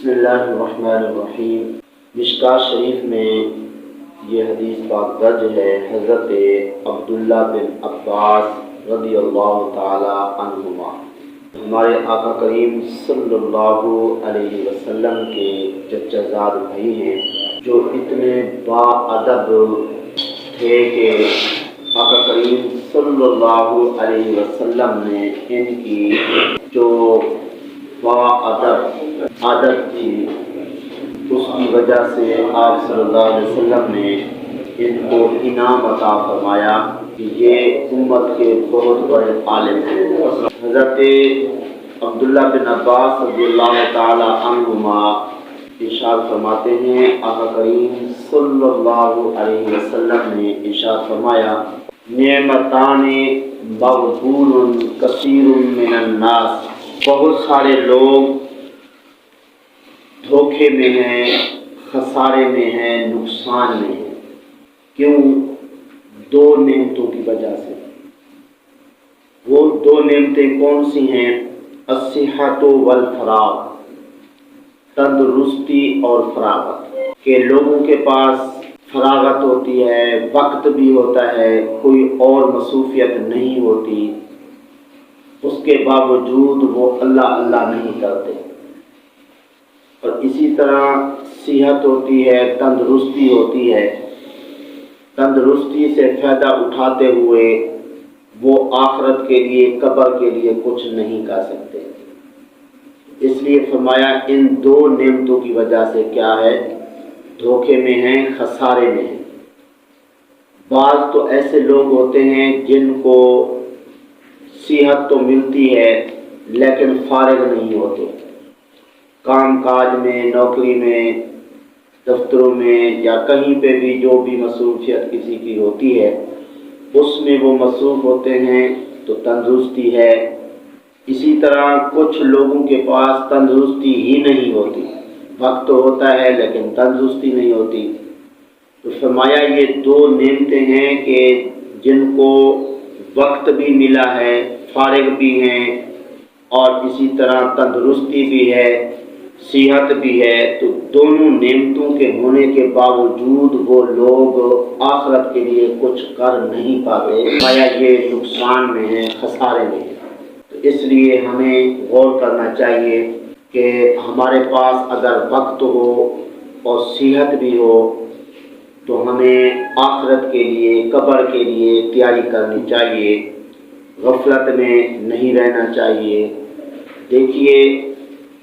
بسم اللہ الرحمن الرحیم۔ مشکوٰۃ شریف میں یہ حدیث پاک درج ہے حضرت عبداللہ بن عباس رضی اللہ تعالی عنہما، ہمارے آقا کریم صلی اللہ علیہ وسلم کے چچا زاد بھائی ہیں، جو اتنے با ادب تھے کہ آقا کریم صلی اللہ علیہ وسلم نے ان کی جو با ادب عادت تھی اس کی وجہ سے آپ صلی اللہ علیہ وسلم نے ان کو انعام عطا فرمایا کہ یہ امت کے بہت بڑے عالم ہیں۔ حضرت عبداللہ بن عباس رضی اللہ تعالی عنہما ارشاد فرماتے ہیں، آقا کریم صلی اللہ علیہ وسلم نے ارشاد فرمایا، نعمتان مغبون کثیر من الناس، بہت سارے لوگ دھوکے میں ہیں، خسارے میں ہیں، نقصان میں ہیں۔ کیوں؟ دو نعمتوں کی وجہ سے۔ وہ دو نعمتیں کون سی ہیں؟ الصحت والفراغ، تندرستی اور فراغت، کہ لوگوں کے پاس فراغت ہوتی ہے، وقت بھی ہوتا ہے، کوئی اور مصروفیت نہیں ہوتی، اس کے باوجود وہ اللہ اللہ نہیں کرتے۔ اور اسی طرح صحت ہوتی ہے، تندرستی ہوتی ہے، تندرستی سے فائدہ اٹھاتے ہوئے وہ آخرت کے لیے، قبر کے لیے کچھ نہیں کر سکتے۔ اس لیے فرمایا ان دو نعمتوں کی وجہ سے کیا ہے؟ دھوکے میں ہیں، خسارے میں ہیں۔ بعض تو ایسے لوگ ہوتے ہیں جن کو صحت تو ملتی ہے لیکن فارغ نہیں ہوتے، کام کاج میں، نوکری میں، دفتروں میں یا کہیں پہ بھی جو بھی مصروفیت کسی کی ہوتی ہے اس میں وہ مصروف ہوتے ہیں، تو تندرستی ہے۔ اسی طرح کچھ لوگوں کے پاس تندرستی ہی نہیں ہوتی، وقت تو ہوتا ہے لیکن تندرستی نہیں ہوتی۔ تو فرمایا یہ دو نعمتیں ہیں کہ جن کو وقت بھی ملا ہے، فارغ بھی ہیں، اور اسی طرح تندرستی بھی ہے، صحت بھی ہے، تو دونوں نعمتوں کے ہونے کے باوجود وہ لوگ آخرت کے لیے کچھ کر نہیں پاتے، فرمایا یہ نقصان میں ہیں، خسارے میں ہیں۔ تو اس لیے ہمیں غور کرنا چاہیے کہ ہمارے پاس اگر وقت ہو اور صحت بھی ہو تو ہمیں آخرت کے لیے، قبر کے لیے تیاری کرنی چاہیے، غفلت میں نہیں رہنا چاہیے۔ دیکھیے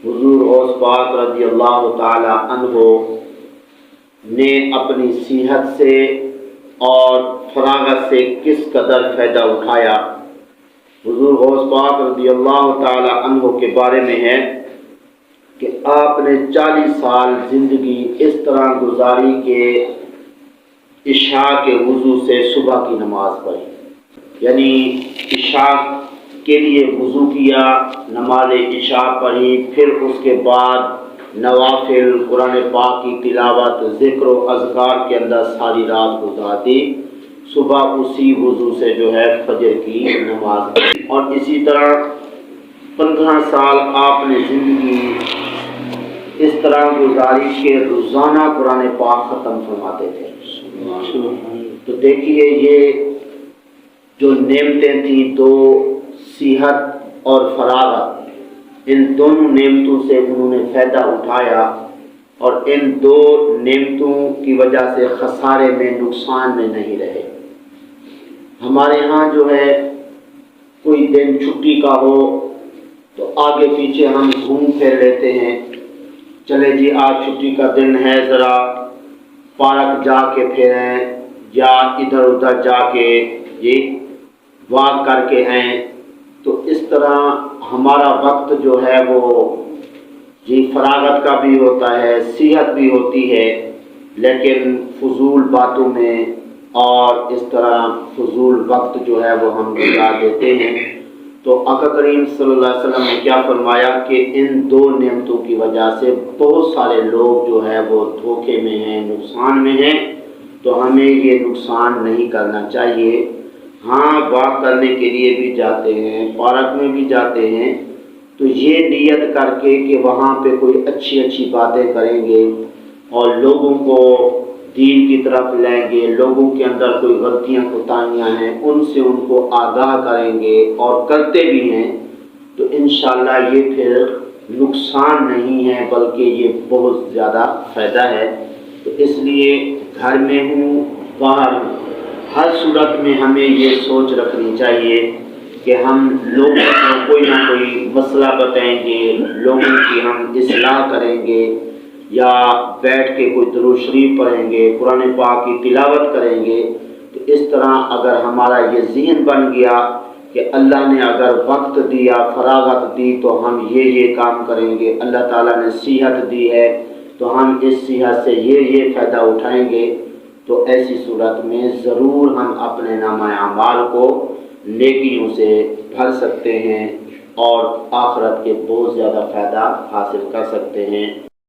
حضور غوث پاک رضی اللہ تعالی عنہ نے اپنی صحت سے اور فراغت سے کس قدر فائدہ اٹھایا۔ حضور غوث پاک رضی اللہ تعالی عنہ کے بارے میں ہے کہ آپ نے 40 سال زندگی اس طرح گزاری کہ عشاء کے وضو سے صبح کی نماز پڑھی، یعنی عشاء کے لیے وضو کیا، نماز عشاء پڑھی، پھر اس کے بعد نوافل، قرآن پاک کی تلاوت، ذکر و اذکار کے اندر ساری رات گزار دی، صبح اسی وضو سے جو ہے فجر کی نماز پڑھی۔ اور اسی طرح 15 سال آپ نے زندگی اس طرح گزاری کہ روزانہ قرآن پاک ختم فرماتے تھے۔ تو دیکھیے یہ جو نعمتیں تھیں، دو، صحت اور فراغت، ان دونوں نعمتوں سے انہوں نے فائدہ اٹھایا اور ان دو نعمتوں کی وجہ سے خسارے میں، نقصان میں نہیں رہے۔ ہمارے ہاں جو ہے کوئی دن چھٹی کا ہو تو آگے پیچھے ہم گھوم پھر لیتے ہیں، چلے جی آج چھٹی کا دن ہے، ذرا پارک جا کے پھریں یا ادھر ادھر جا کے واک کر کے آئیں۔ تو اس طرح ہمارا وقت جو ہے وہ فراغت کا بھی ہوتا ہے، صحت بھی ہوتی ہے، لیکن فضول باتوں میں اور اس طرح فضول وقت جو ہے وہ ہم گزار دیتے ہیں۔ تو آقا کریم صلی اللہ علیہ وسلم نے کیا فرمایا کہ ان دو نعمتوں کی وجہ سے بہت سارے لوگ جو ہے وہ دھوکے میں ہیں، نقصان میں ہیں، تو ہمیں یہ نقصان نہیں کرنا چاہیے۔ ہاں واک کرنے کے لیے بھی جاتے ہیں، پارک میں بھی جاتے ہیں، تو یہ نیت کر کے کہ وہاں پہ کوئی اچھی اچھی باتیں کریں گے اور لوگوں کو دین کی طرف لیں گے، لوگوں کے اندر کوئی غلطیاں کوتاہیاں ہیں ان سے ان کو آگاہ کریں گے اور کرتے بھی ہیں، تو انشاءاللہ یہ پھر نقصان نہیں ہے بلکہ یہ بہت زیادہ فائدہ ہے۔ تو اس لیے گھر میں ہوں باہر ہوں، ہر صورت میں ہمیں یہ سوچ رکھنی چاہیے کہ ہم لوگوں کو کوئی نہ کوئی مسئلہ بتائیں گے، لوگوں کی ہم اصلاح کریں گے، یا بیٹھ کے کوئی درود شریف پڑھیں گے، قرآن پاک کی تلاوت کریں گے۔ تو اس طرح اگر ہمارا یہ ذہن بن گیا کہ اللہ نے اگر وقت دیا، فراغت دی، تو ہم یہ کام کریں گے، اللہ تعالیٰ نے صحت دی ہے تو ہم اس صحت سے یہ فائدہ اٹھائیں گے، تو ایسی صورت میں ضرور ہم اپنے نامہ اعمال کو نیکیوں سے بھر سکتے ہیں اور آخرت کے بہت زیادہ فائدہ حاصل کر سکتے ہیں۔